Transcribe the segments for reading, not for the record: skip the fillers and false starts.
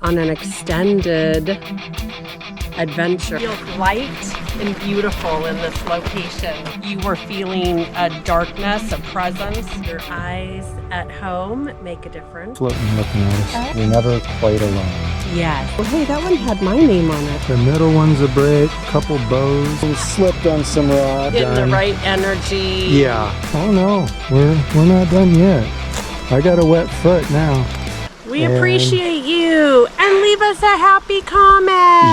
on an extended adventure. It feels light and beautiful in this location. You were feeling a darkness, a presence. Your eyes at home make a difference. Floating looking at us. We're never quite alone. Yes. Well, hey, that one had my name on it. The middle one's a break, couple bows. We slipped on some rod. Getting the right energy. Yeah. Oh no, we're not done yet. I got a wet foot now. We appreciate you, and leave us a happy comment.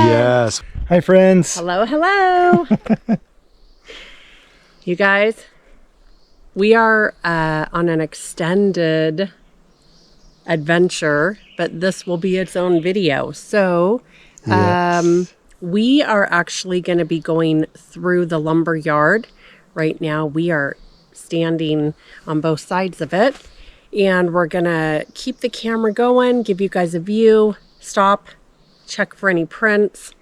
Yes. Hi, friends. Hello, hello. You guys, we are on an extended adventure, but this will be its own video. So Yes. we are actually going to be going through the lumber yard. Right now, we are standing on both sides of it. And we're gonna keep the camera going, give you guys a view, stop, check for any prints.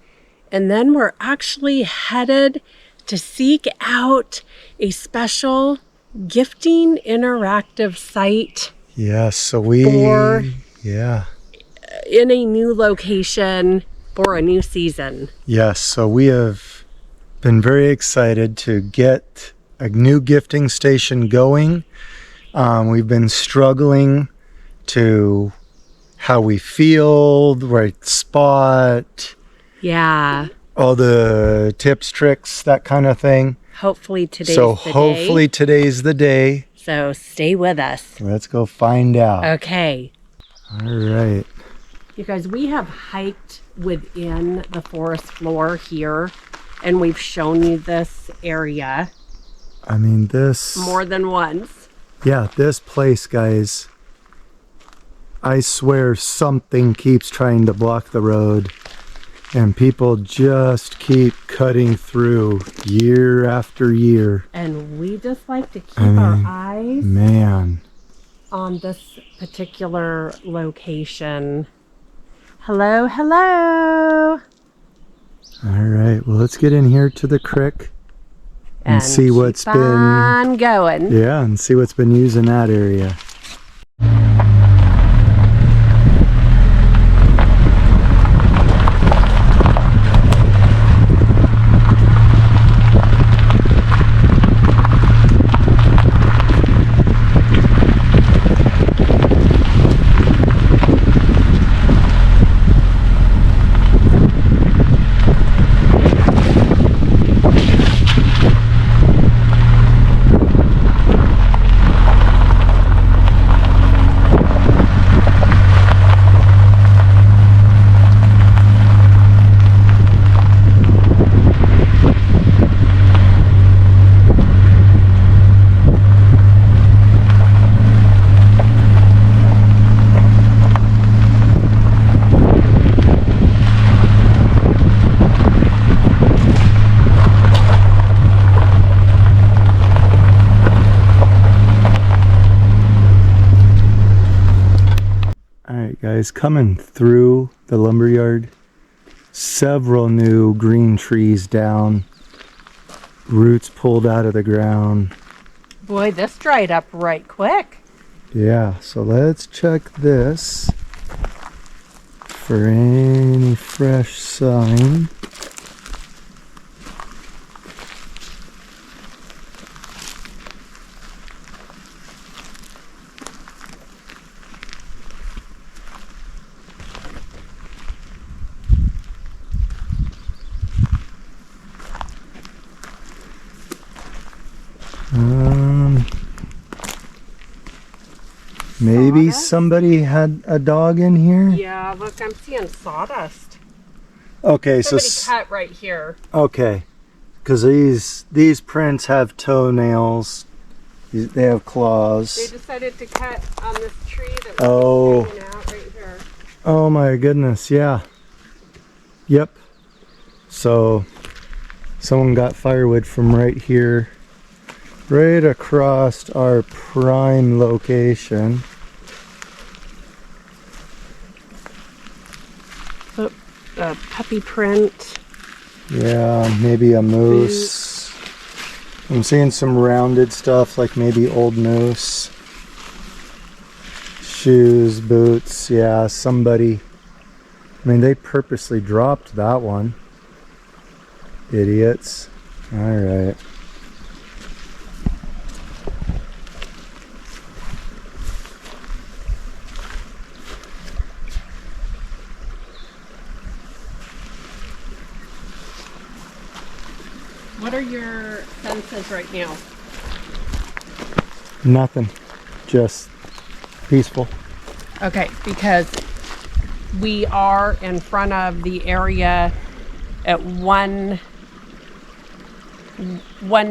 And then we're actually headed to seek out a special gifting interactive site. Yes, so In a new location for a new season. Yes, so we have been very excited to get a new gifting station going. We've been struggling to how we feel, the right spot. Yeah. All the tips, tricks, that kind of thing. Hopefully today's today's the day. So stay with us. Let's go find out. Okay. All right. You guys, we have hiked within the forest floor here, and we've shown you this area. I mean, this... more than once. Yeah, this place, guys, I swear something keeps trying to block the road, and people just keep cutting through year after year. And we just like to keep our eyes on this particular location. Hello, hello. All right, well, let's get in here to the creek. And see what's been going. Yeah, and see what's been used in that area. Guys, coming through the lumberyard, several new green trees down, roots pulled out of the ground. Boy, this dried up right quick. Yeah, so let's check this for any fresh sign. Maybe somebody had a dog in here? Yeah, look, I'm seeing sawdust. Okay, Somebody cut right here. Okay, because these prints have toenails. They have claws. They decided to cut on this tree that was hanging out right here. Oh my goodness, yeah. Yep. So someone got firewood from right here, right across our prime location. A puppy print. Yeah, maybe a moose. I'm seeing some rounded stuff, like maybe old moose. Shoes, boots, yeah, somebody I mean, they purposely dropped that one. Idiots. All right. What are your senses right now? Nothing. Just peaceful. Okay, because we are in front of the area at one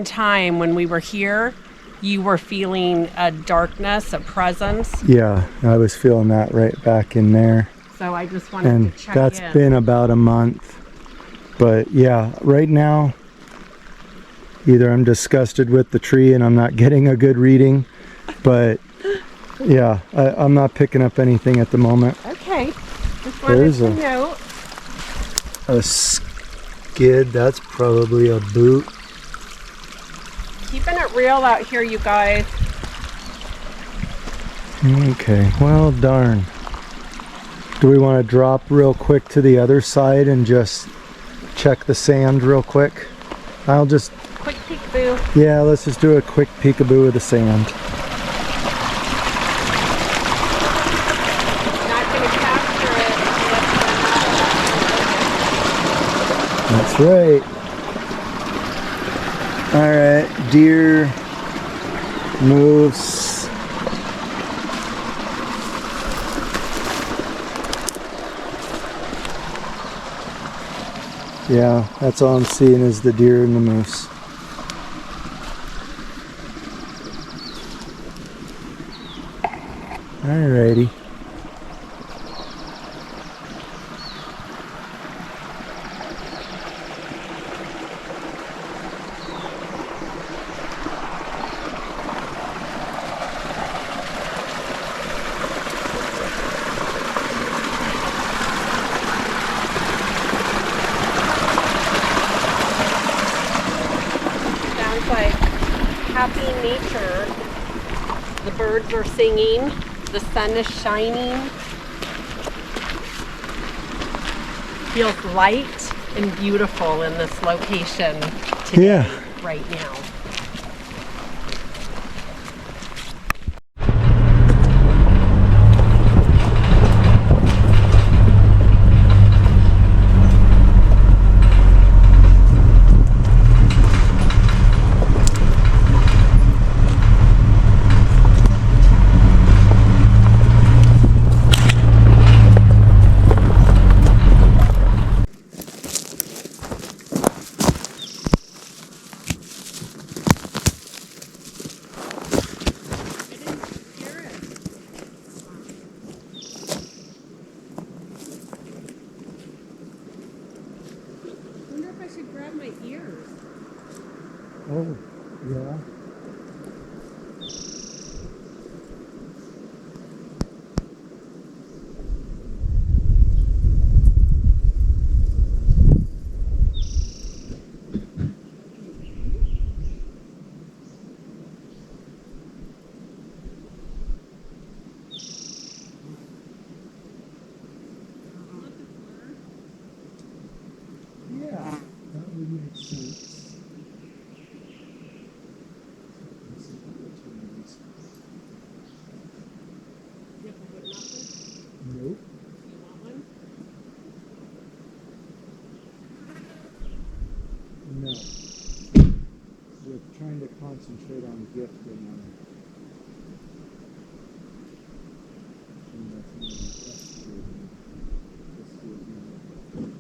time when we were here. You were feeling a darkness, a presence. Yeah, I was feeling that right back in there. So I just wanted And to check that's in. been about a month. But yeah, right now, either I'm disgusted with the tree and I'm not getting a good reading, but yeah, I'm not picking up anything at the moment. Okay, just wanted There's to note. a skid. That's probably a boot. Keeping it real out here, you guys. Okay, well, darn. Do we want to drop real quick to the other side and just check the sand real quick? I'll just... Quick peekaboo. Yeah, let's just do a quick peekaboo of the sand. Not going to capture it. That's right. All right, deer, moose. Yeah, that's all I'm seeing is the deer and the moose. Alrighty. Sounds like happy nature. The birds are singing. The sun is shining. Feels light and beautiful in this location today, Yeah. right now. Grab my ears. Oh, yeah. Yeah, that would make sense. Nope. You want one? No. We're trying to concentrate on gifting them. And that's not frustrating. Excuse me.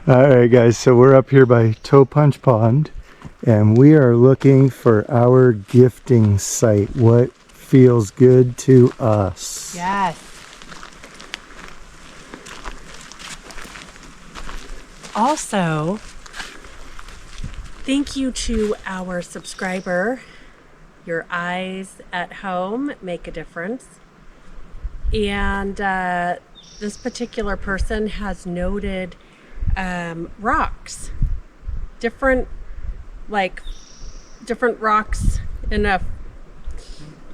All right, guys, so we're up here by Toe Punch Pond, and we are looking for our gifting site. What feels good to us? Yes. Also, thank you to our subscriber. Your eyes at home make a difference. And this particular person has noted rocks, different rocks in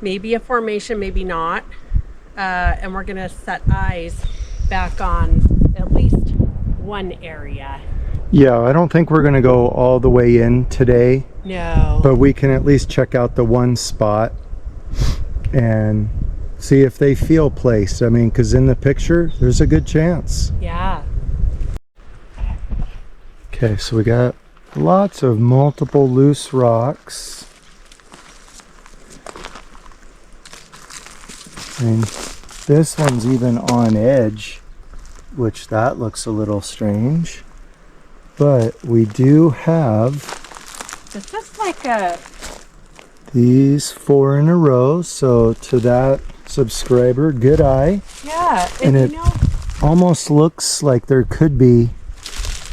maybe a formation, maybe not. And we're gonna set eyes back on at least one area. Yeah, I don't think we're going to go all the way in today. No. But we can at least check out the one spot and see if they feel placed. I mean, because in the picture, there's a good chance. Yeah. Okay, so we got lots of multiple loose rocks. I mean, this one's even on edge, which that looks a little strange. But we do have This is like these 4 in a row. So to that subscriber, good eye. yeah, And and it almost looks like there could be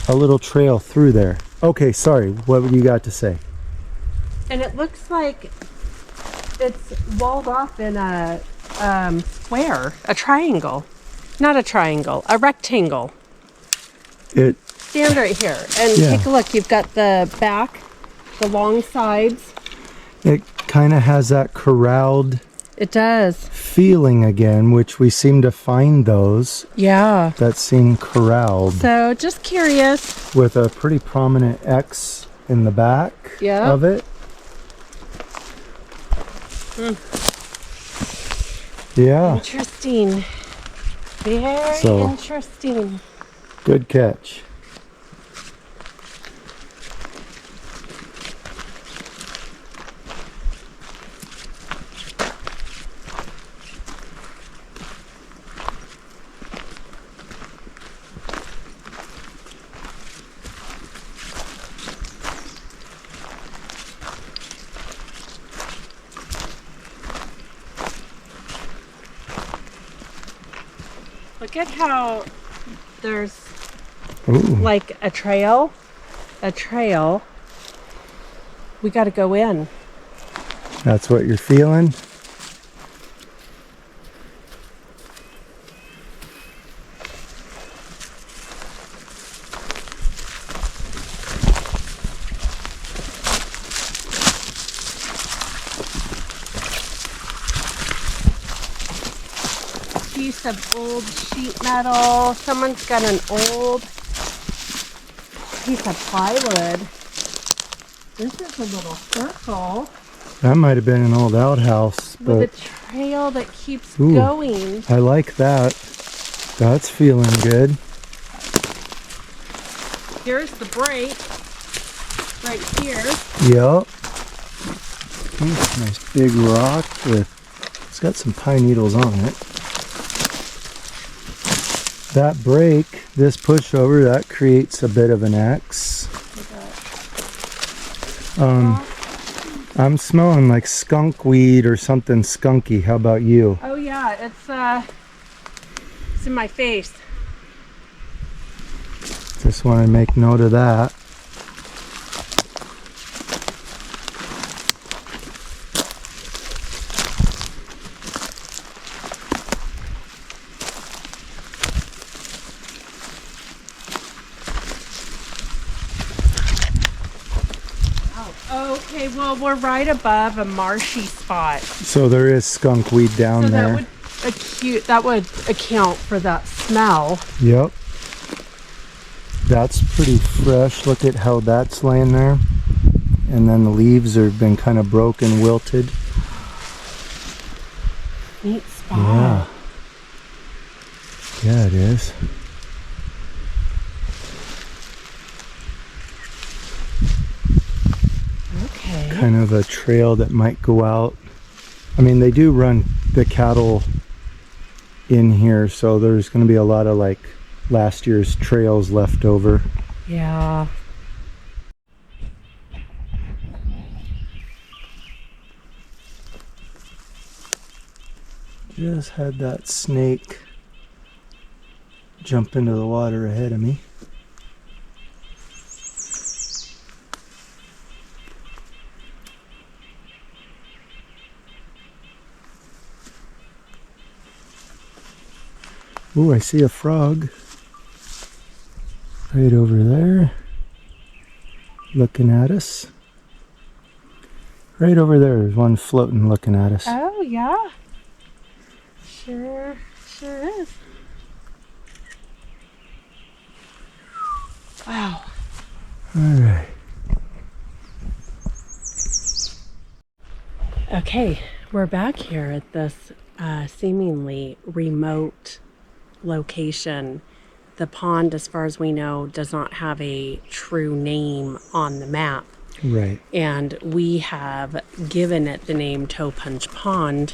a little trail through there. Okay, sorry. What you got to say? and it looks like it's walled off in a square, a triangle. Not a triangle, a rectangle. It Stand right here and Yeah. take a look. You've got the back, the long sides. it kind of has that corralled It does. feeling again, which we seem to find those Yeah. that seem corralled So just curious. with a pretty prominent X in the back Yeah. of it. Yeah, Interesting. Very So- interesting. good catch. Look at how there's Ooh, like a trail. We got to go in. that's what you're feeling? Piece of old sheet metal. Someone's got an old piece of plywood. This is a little circle That might have been an old outhouse, with a but trail that keeps Ooh. going. I like that. That's feeling good. Here's the break right here. Yep. Nice big rock with, it's got some pine needles on it. That break, this pushover, that creates a bit of an X. I'm smelling like skunk weed or something skunky. How about you? Oh yeah, it's in my face. Just want to make note of that. Okay, well we're right above a marshy spot. So there is skunk weed down So there. that would account for that smell. Yep. That's pretty fresh. Look at how that's laying there. And then the leaves have been kind of broken, wilted. Neat spot. Yeah. Yeah, it is. Okay. Kind of a trail that might go out. I mean, they do run the cattle in here, so there's going to be a lot of like last year's trails left over. Yeah. Just had that snake jump into the water ahead of me. Ooh, I see a frog right over there looking at us. Right over there is one floating looking at us. Oh, yeah. Sure is. Wow. All right. Okay, we're back here at this seemingly remote location. The pond, as far as we know, does not have a true name on the map. Right. And we have given it the name Toe Punch Pond.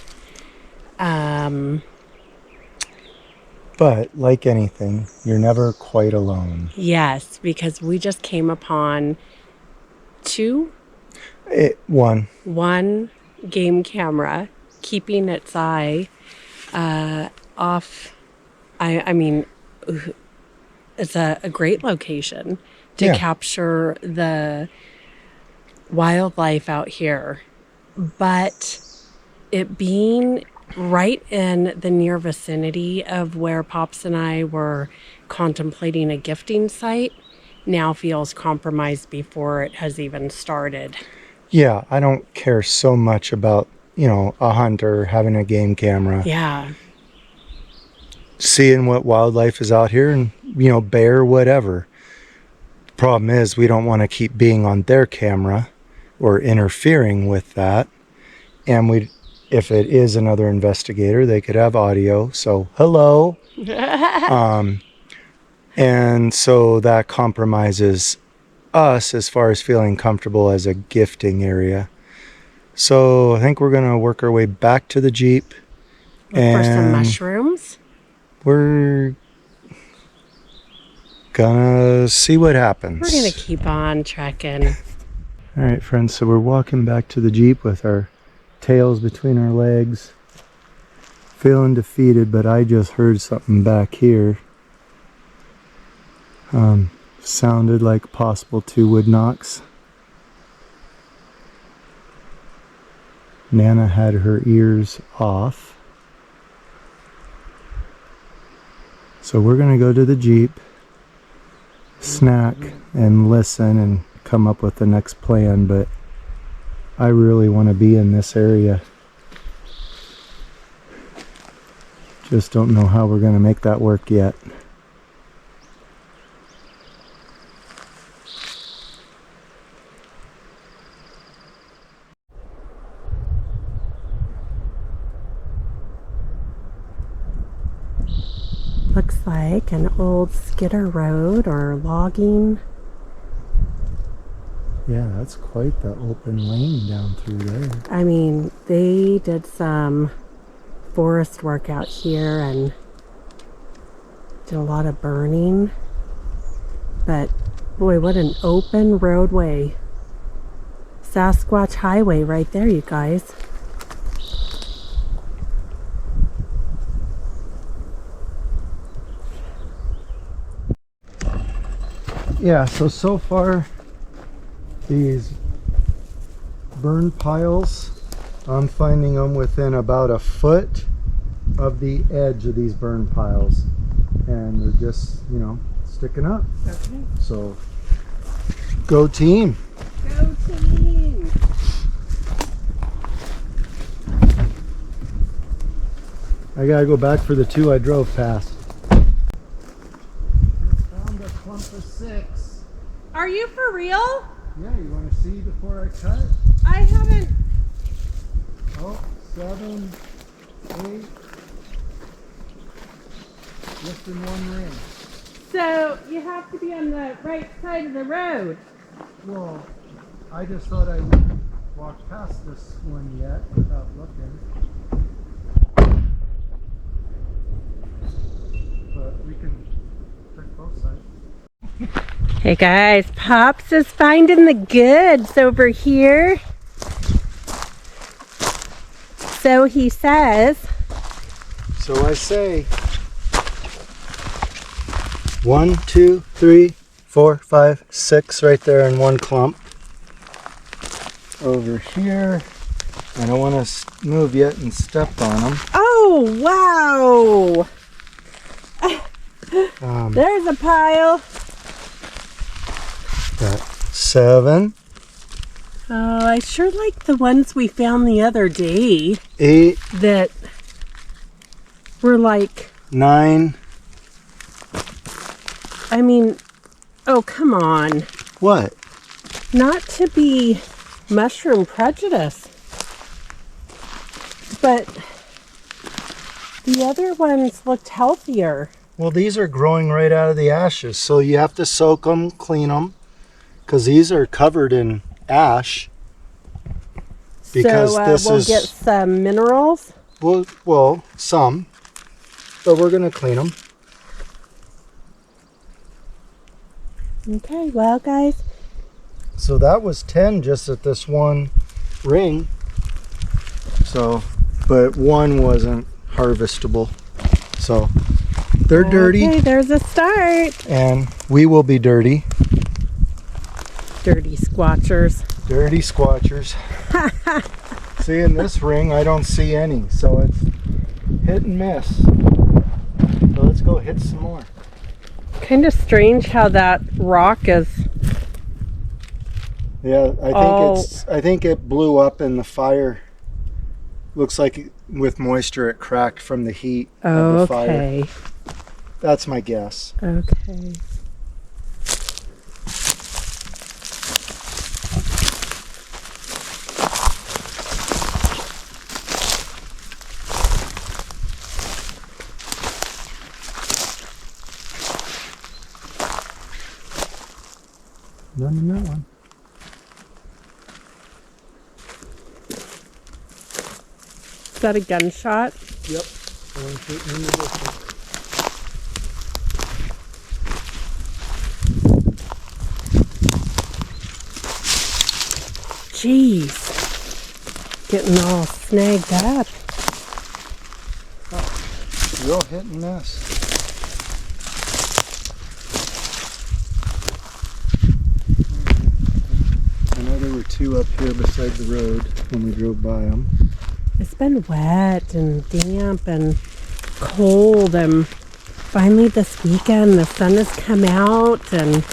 But like anything, you're never quite alone. Yes, because we just came upon one game camera keeping its eye off. I mean, it's a great location to capture the wildlife out here, but it being right in the near vicinity of where Pops and I were contemplating a gifting site now feels compromised before it has even started. Yeah, I don't care so much about, a hunter having a game camera. Yeah. Seeing what wildlife is out here and, bear, whatever. The problem is we don't want to keep being on their camera or interfering with that. And if it is another investigator, they could have audio. So, hello. And so that compromises us as far as feeling comfortable as a gifting area. So I think we're going to work our way back to the Jeep. Look for some mushrooms. We're gonna see what happens. We're going to keep on trekking. All right, friends, so we're walking back to the Jeep with our tails between our legs. Feeling defeated, but I just heard something back here. Sounded like possible 2 wood knocks. Nana had her ears off. So we're gonna go to the Jeep, snack and listen and come up with the next plan, but I really want to be in this area. Just don't know how we're gonna make that work yet. Looks like an old skidder road or logging. Yeah, that's quite the open lane down through there. I mean, they did some forest work out here and did a lot of burning. But boy, what an open roadway. Sasquatch Highway right there, you guys. Yeah, so far these burn piles, I'm finding them within about a foot of the edge of these burn piles, and they're just, sticking up. Okay. So go team. Go team! I gotta go back for the 2 I drove past. Found a clump of 6. Are you for real? Yeah, you want to see before I cut? I haven't. Oh, 7, 8. Just in one ring. So you have to be on the right side of the road. Well, I just thought I wouldn't walk past this one yet without looking. But we can check both sides. Hey guys, Pops is finding the goods over here. So he says. So I say 1, 2, 3, 4, 5, 6 right there in one clump. Over here. I don't want to move yet and step on them. Oh, wow. There's a pile. Got 7. Oh, I sure like the ones we found the other day. 8. That were like... 9. I mean, oh, come on. What? Not to be mushroom prejudice, but the other ones looked healthier. Well, these are growing right out of the ashes, so you have to soak them, clean them, because these are covered in ash. Because so we'll get some minerals. Well, some, but we're gonna clean them. Okay, well, guys. So that was 10 just at this one ring. So, but one wasn't harvestable. So they're dirty. Okay, there's a start. And we will be dirty. Dirty squatchers. Dirty squatchers. See, in this ring, I don't see any. So it's hit and miss. So let's go hit some more. Kind of strange how that rock is. Yeah, I think it blew up in the fire. Looks like with moisture it cracked from the heat of the fire. Okay. That's my guess. Okay. None in that one. Is that a gunshot? Yep. One shooting in the distance. Jeez. Getting all snagged up. Oh, real hit and miss. I know there were 2 up here beside the road when we drove by them. It's been wet and damp and cold, and finally this weekend the sun has come out and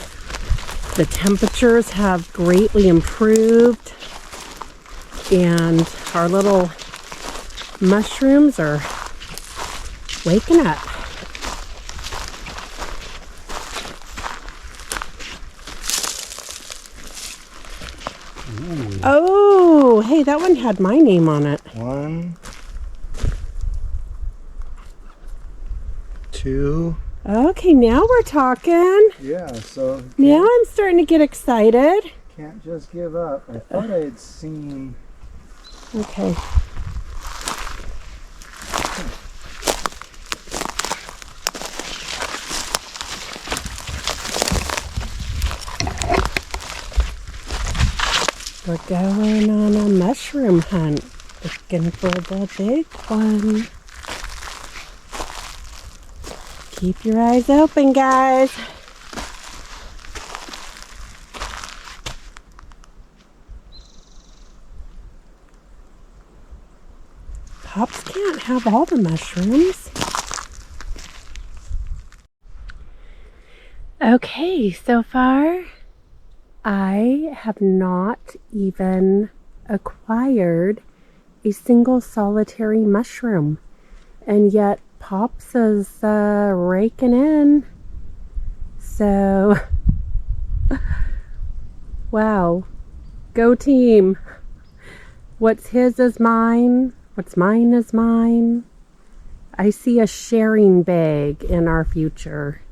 the temperatures have greatly improved, and our little mushrooms are waking up. Ooh. Oh, hey, that one had my name on it. 1, 2. Okay, now we're talking. Yeah, so Now I'm starting to get excited. can't just give up. I thought I had seen. Okay. We're going on a mushroom hunt, looking for the big one. Keep your eyes open, guys. Pops can't have all the mushrooms. Okay, so far I have not even acquired a single solitary mushroom, and yet Pops is raking in. So, wow, go team. What's his is mine. What's mine is mine. I see a sharing bag in our future.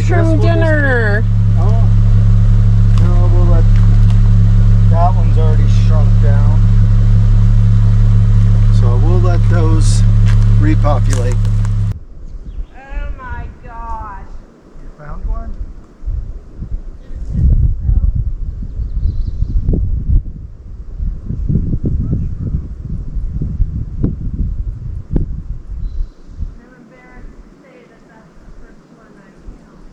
mushroom dinner. Oh, no, we'll let, that one's already shrunk down. So we'll let those repopulate. Oh my gosh. You found one? I'm embarrassed to say that that's the first one I found.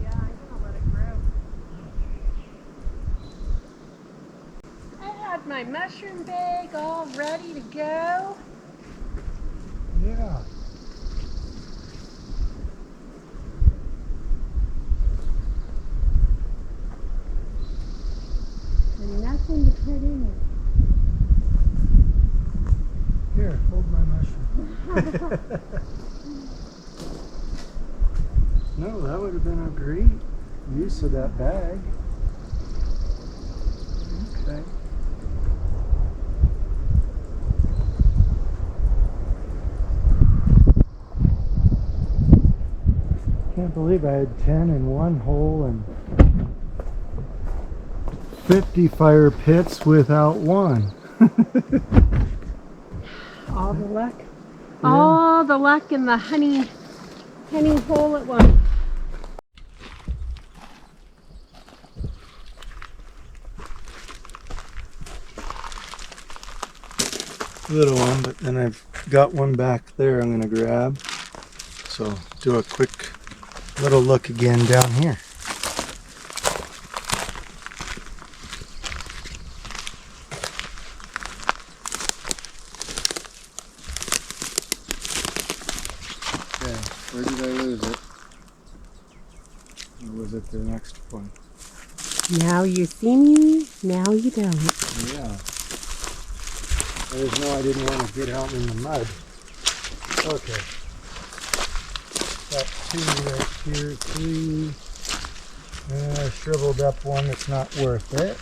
Yeah, I'm gonna let it grow. I had my mushroom bag all ready to go. Yeah. And nothing to put in it. Here, hold my mushroom. No, that would have been a great use of that bag. Okay. Can't believe I had 10 in one hole and 50 fire pits without one. All the luck. Yeah. All the luck in the honey hole at once. Little one, but then I've got one back there I'm gonna grab. So do a quick little look again down here. Okay, where did I lose it? Or was it the next one? Now you see me, now you don't. Yeah. I just know I didn't want to get out in the mud. Okay. Got 2 right here, 3. And a shriveled up one that's not worth it.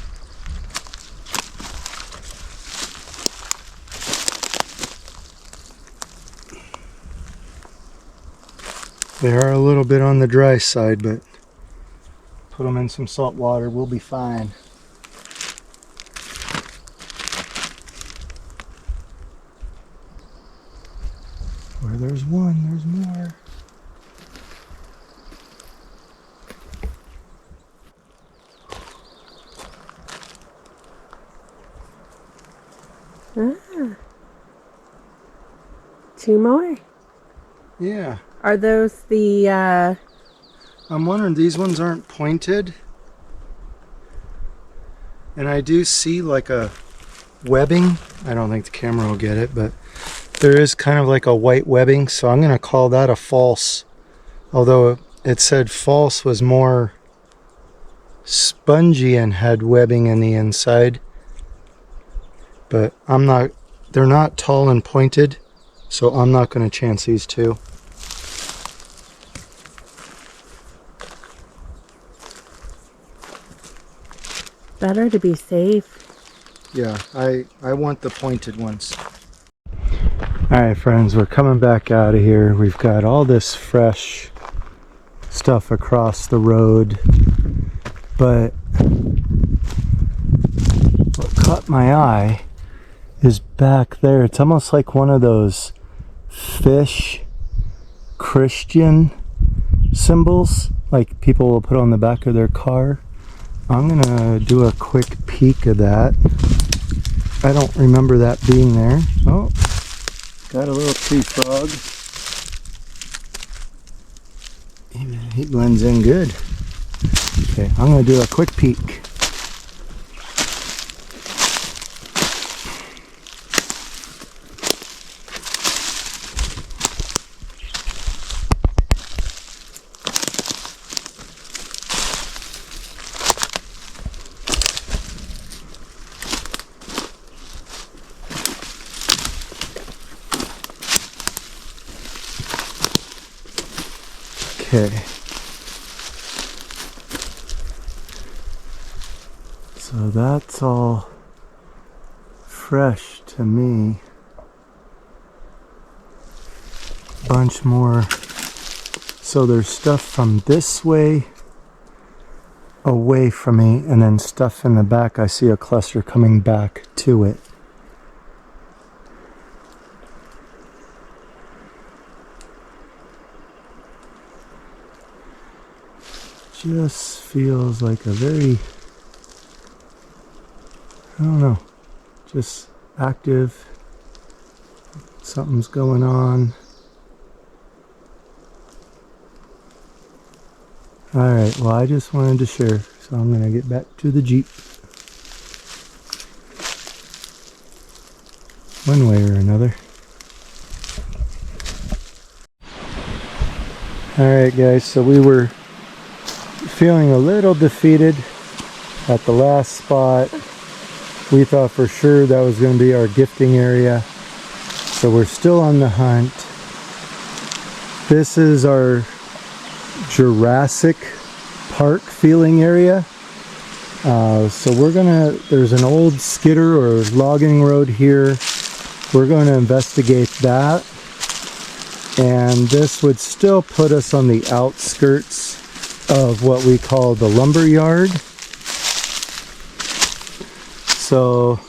They are a little bit on the dry side, but put them in some salt water, we'll be fine. Where there's one, there's more. Ah. 2 more. Yeah. Are those the I'm wondering, these ones aren't pointed. And I do see like a webbing. I don't think the camera will get it, but there is kind of like a white webbing, so I'm going to call that a false. Although it said false was more spongy and had webbing in the inside. But they're not tall and pointed, so I'm not going to chance these two. better to be safe? Yeah, I want the pointed ones. Alright friends, we're coming back out of here. We've got all this fresh stuff across the road, but what caught my eye is back there. It's almost like one of those fish Christian symbols like people will put on the back of their car. I'm gonna do a quick peek of that. I don't remember that being there. Oh, got a little tree frog. He blends in good. Okay, I'm gonna do a quick peek. Okay. So that's all fresh to me. Bunch more So there's stuff from this way away from me, and then stuff in the back. I see a cluster coming back to it. Just feels like a very, I don't know, just active. Something's going on. Alright, well, I just wanted to share, so I'm going to get back to the Jeep. One way or another. Alright guys, so we were feeling a little defeated at the last spot. We thought for sure that was going to be our gifting area. So we're still on the hunt. This is our Jurassic Park feeling area. So we're gonna, there's an old skidder or logging road here. We're going to investigate that. And this would still put us on the outskirts of what we call the lumber yard. So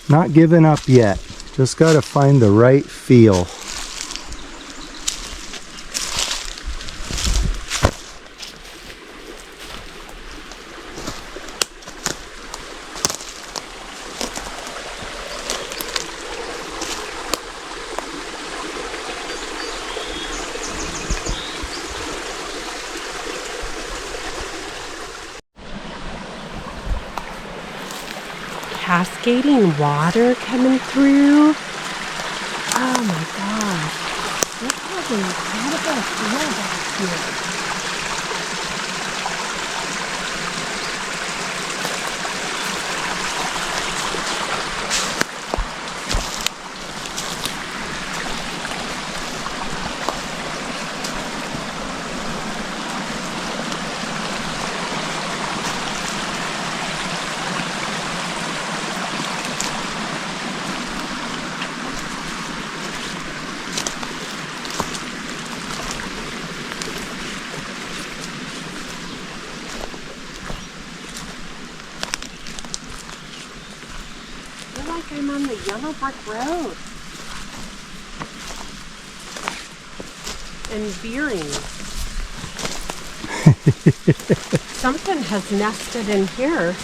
not giving up yet. Just got to find the right feel. Cascading water coming through. Oh my gosh. This has an incredible feel back here. I'm on the yellow brick road. And veering. Something has nested in here.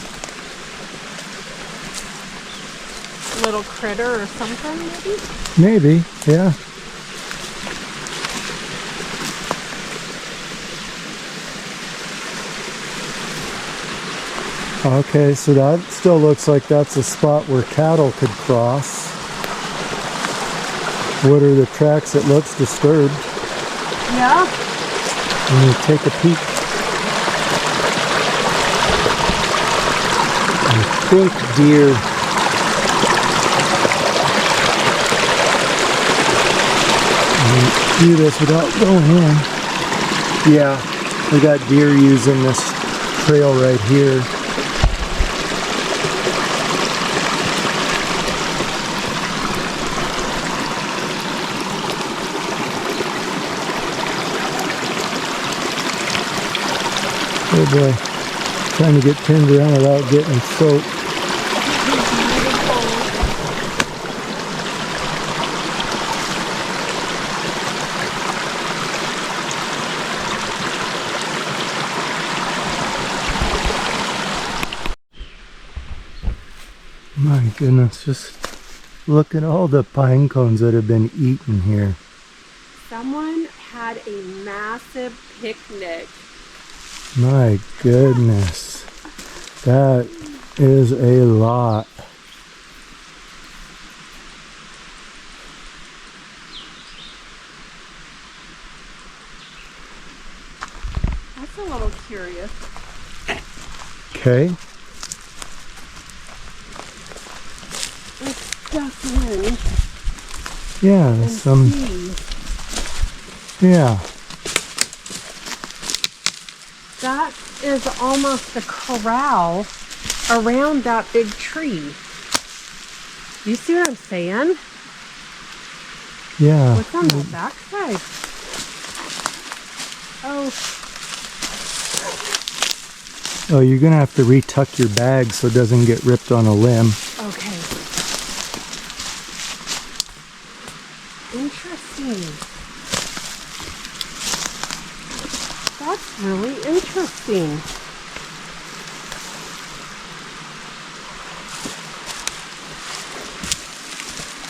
Little critter or something, maybe? Maybe, yeah. Okay, so that still looks like that's a spot where cattle could cross. What are the tracks? It looks disturbed. Yeah. Let me take a peek. I think deer. Do this without going in. Yeah, we got deer using this trail right here. Oh boy, trying to get turned around without getting soaked. My goodness, just look at all the pine cones that have been eaten here. Someone had a massive picnic. My goodness, that is a lot. That's a little curious. Okay. Let's duck in Yeah, and some. see. Yeah. That is almost a corral around that big tree. You see what I'm saying? Yeah. What's on the backside? Oh, Oh, you're gonna have to retuck your bag so it doesn't get ripped on a limb. okay. Interesting. That's really interesting.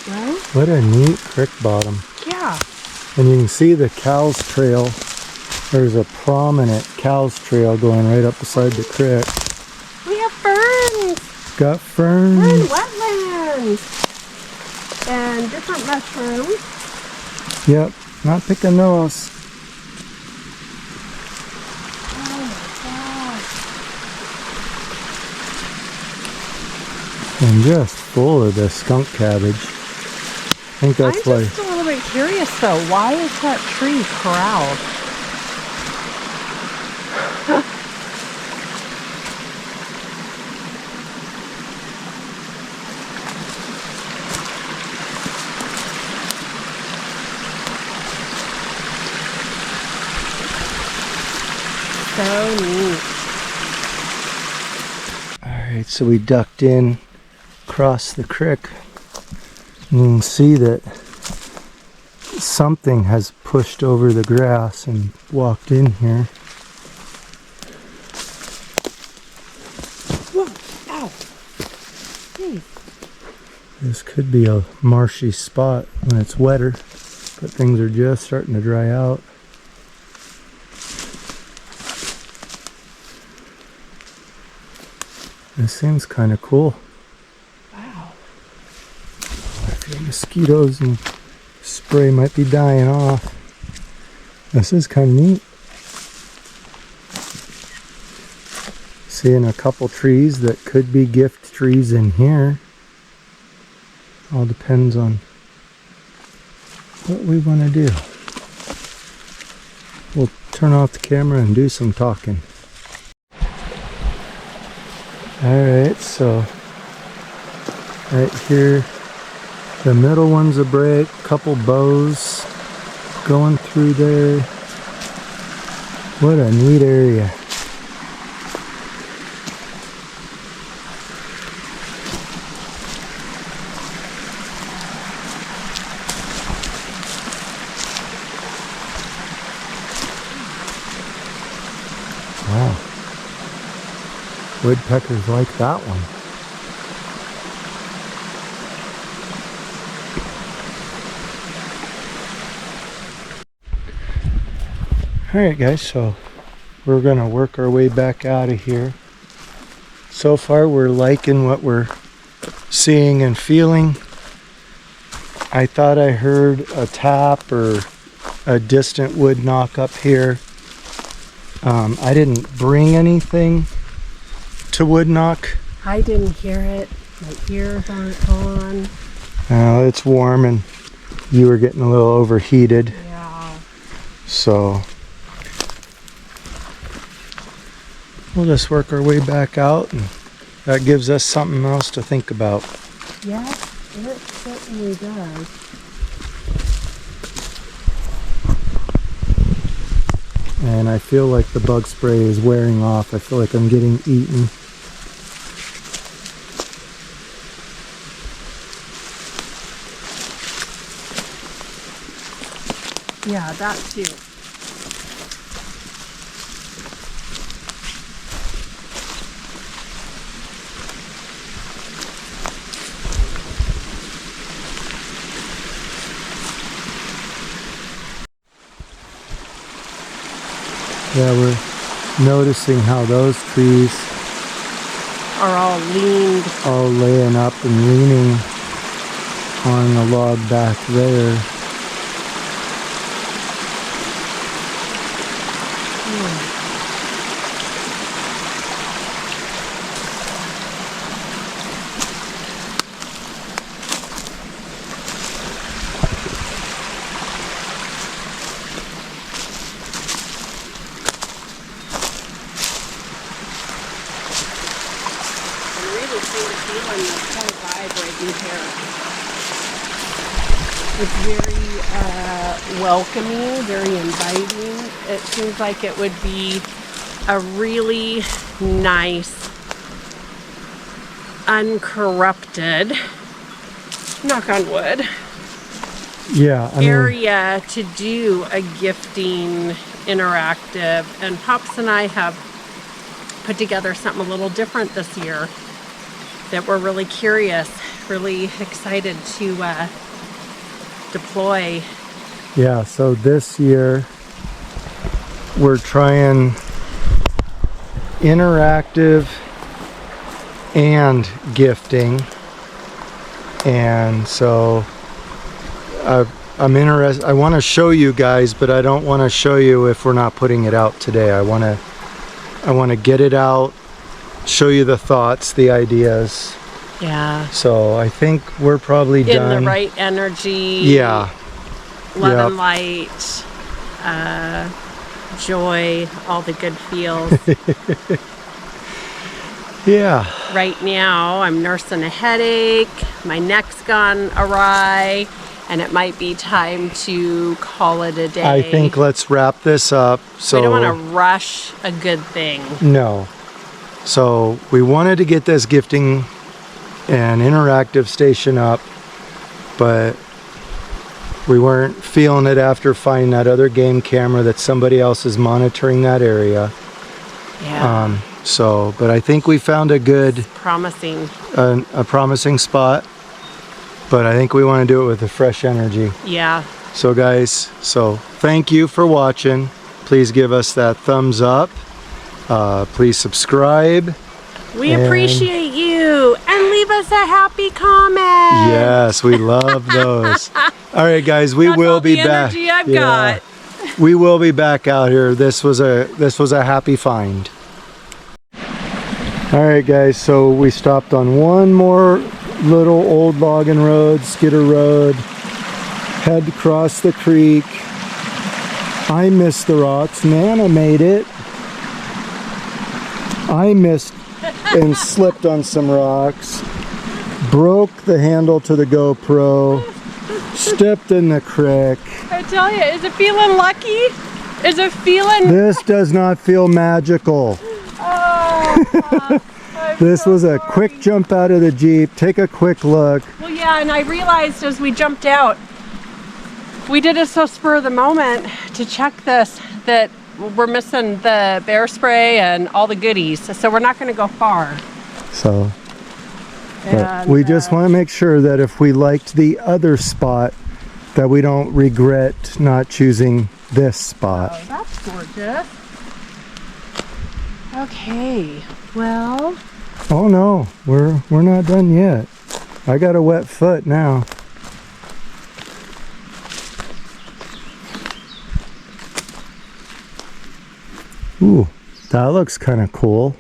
Right? What a neat creek bottom. Yeah. And you can see the cow's trail. There's a prominent cow's trail going right up beside the creek. We have ferns. Got We're in ferns. wetlands. And different mushrooms. Yep, not picking those. Oh my gosh. And just full of the skunk cabbage. I think that's I'm why. just a little bit curious though. Why is that tree corralled? So neat. Alright, so we ducked in across the creek. You can see that something has pushed over the grass and walked in here. Whoa, ow. Jeez. This could be a marshy spot when it's wetter, but things are just starting to dry out. This seems kind of cool. Wow. I feel mosquitoes and spray might be dying off. This is kind of neat. Seeing a couple trees that could be gift trees in here. All depends on what we want to do. We'll turn off the camera and do some talking. Alright, so right here, the middle one's a break, couple bows going through there. What a neat area. Wow. Woodpeckers like that one. Alright guys, so we're going to work our way back out of here. So far we're liking what we're seeing and feeling. I thought I heard a tap or a distant wood knock up here. I didn't bring anything to wood knock. I didn't hear it. My ears aren't on. It's warm and you were getting a little overheated. Yeah. So we'll just work our way back out, and that gives us something else to think about. Yes, it certainly does. And I feel like the bug spray is wearing off. I feel like I'm getting eaten. Yeah, that too. Yeah, we're noticing how those trees Are all leaned. all laying up and leaning on the log back there. I'm really feeling the whole vibe right in here. It's very welcoming, very inviting. It seems like it would be a really nice, uncorrupted, knock on wood, Yeah, I mean, area to do a gifting interactive. And Pops and I have put together something a little different this year that we're really curious, really excited to deploy. yeah, so this year we're trying interactive and gifting, and so I'm interested. I want to show you guys, but I don't want to show you if we're not putting it out today. I want to get it out, show you the thoughts, the ideas. Yeah. So I think we're probably done. In the right energy. Yeah. Love Yep. and light. Joy. All the good feels. Yeah. Right now, I'm nursing a headache. My neck's gone awry. And it might be time to call it a day. I think let's wrap this up. So we don't want to rush a good thing. No. So we wanted to get this gifting and interactive station up, but we weren't feeling it after finding that other game camera that somebody else is monitoring that area. Yeah. But I think we found a good, Promising. a promising spot, but I think we want to do it with a fresh energy. Yeah. So guys, thank you for watching. Please give us that thumbs up. Please subscribe. We appreciate you. And leave us a happy comment. Yes, we love those. All right, guys, we That's will all be the back. energy I've got. We will be back out here. This was a happy find. All right, guys, so we stopped on one more little old logging road, Skidder Road. Had to cross the creek. I missed the rocks. Nana made it. I missed and slipped on some rocks. Broke the handle to the GoPro. Stepped in the creek. I tell you, is it feeling lucky? Is it feeling... This does not feel magical. Oh, This was a quick jump out of the Jeep. Take a quick look. Well, yeah, and I realized as we jumped out, we did it so spur of the moment to check this, that we're missing the bear spray and all the goodies, so we're not going to go far. So, but And, we just want to make sure that if we liked the other spot, that we don't regret not choosing this spot. Oh, that's gorgeous. Okay, well... Oh no, we're not done yet. I got a wet foot now. Ooh, that looks kind of cool.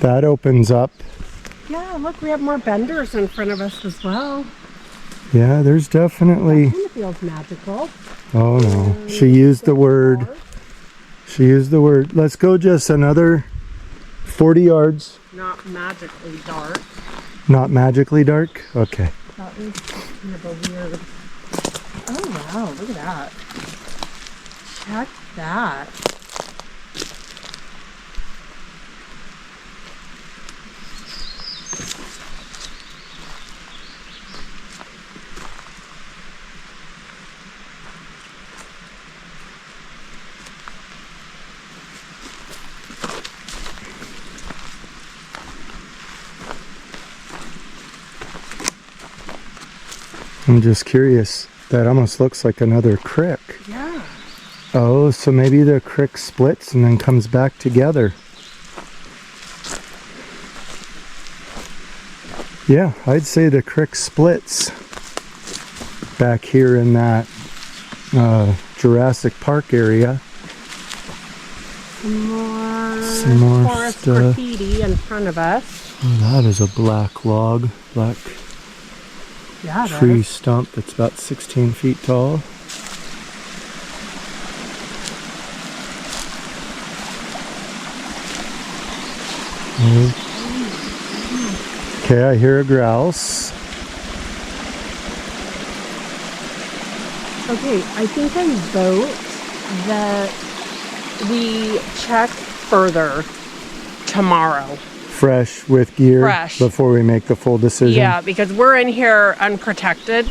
That opens up. Yeah, look, we have more benders in front of us as well. Yeah, there's definitely... It kind of feels magical. Oh no, she used the word. She used the word. Let's go just another 40 yards. Not magically dark. Not magically dark? Okay. That was kind of a weird... Oh wow, look at that. Check that. I'm just curious. That almost looks like another creek. Yeah. Oh, so maybe the creek splits and then comes back together. Yeah, I'd say the creek splits back here in that Jurassic Park area. Some more forest stuff. graffiti in front of us. Oh, that is a black log, black Yeah, it tree is. stump that's about 16 feet tall. Okay, I hear a grouse. Okay, I think I vote that we check further tomorrow. Fresh with gear. Fresh. Before we make the full decision. Yeah, because we're in here unprotected.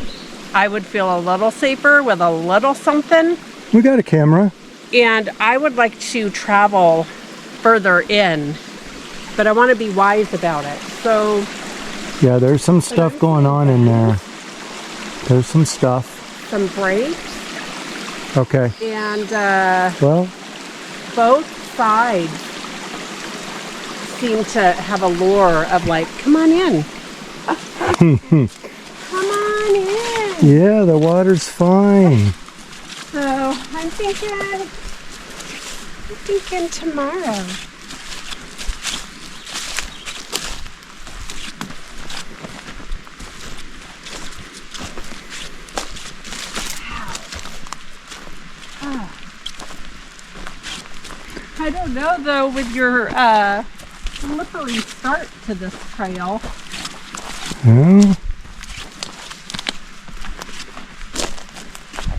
I would feel a little safer with a little something. We got a camera. And I would like to travel further in, but I want to be wise about it. So yeah, there's some stuff going on in there. There's some stuff. Some brakes. Okay. And well, both sides seem to have a lure of like, come on in. Come on in. Yeah, the water's fine. So I'm thinking tomorrow. I don't know though with your slippery start to this trail. Oh.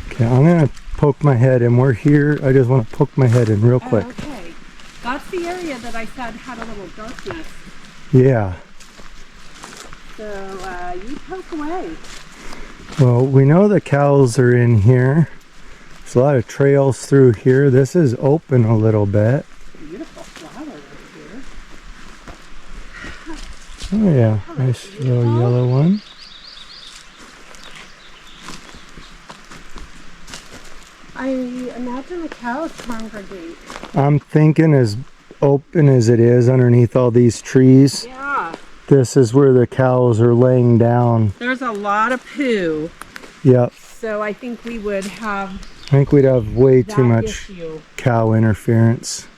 Okay, I'm gonna poke my head in. We're here. I just want to poke my head in real quick. Okay, that's the area that I said had a little darkness. Yeah. So you poke away. Well, we know the cows are in here. There's a lot of trails through here. This is open a little bit. Beautiful flower right here. Oh yeah, nice little yellow one. I imagine the cows congregate. I'm thinking as open as it is underneath all these trees, Yeah. this is where the cows are laying down. There's a lot of poo. Yep. So I think we would have I think we'd have way that too much issue. cow interference.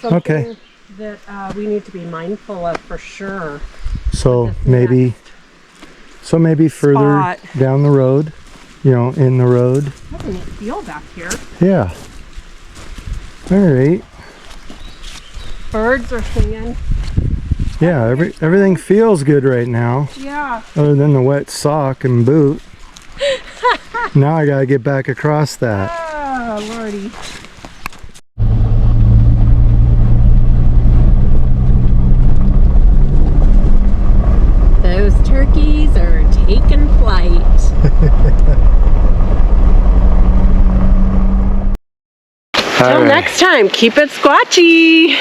Something Okay. that we need to be mindful of for sure. So With this maybe, further spot. down the road, you know, in the road. That's a neat field back here. Yeah. All right. Birds are singing. Yeah, everything feels good right now, Yeah. other than the wet sock and boot. Now I gotta get back across that. Oh, Lordy. Those turkeys are taking flight. Till next time, keep it squatchy.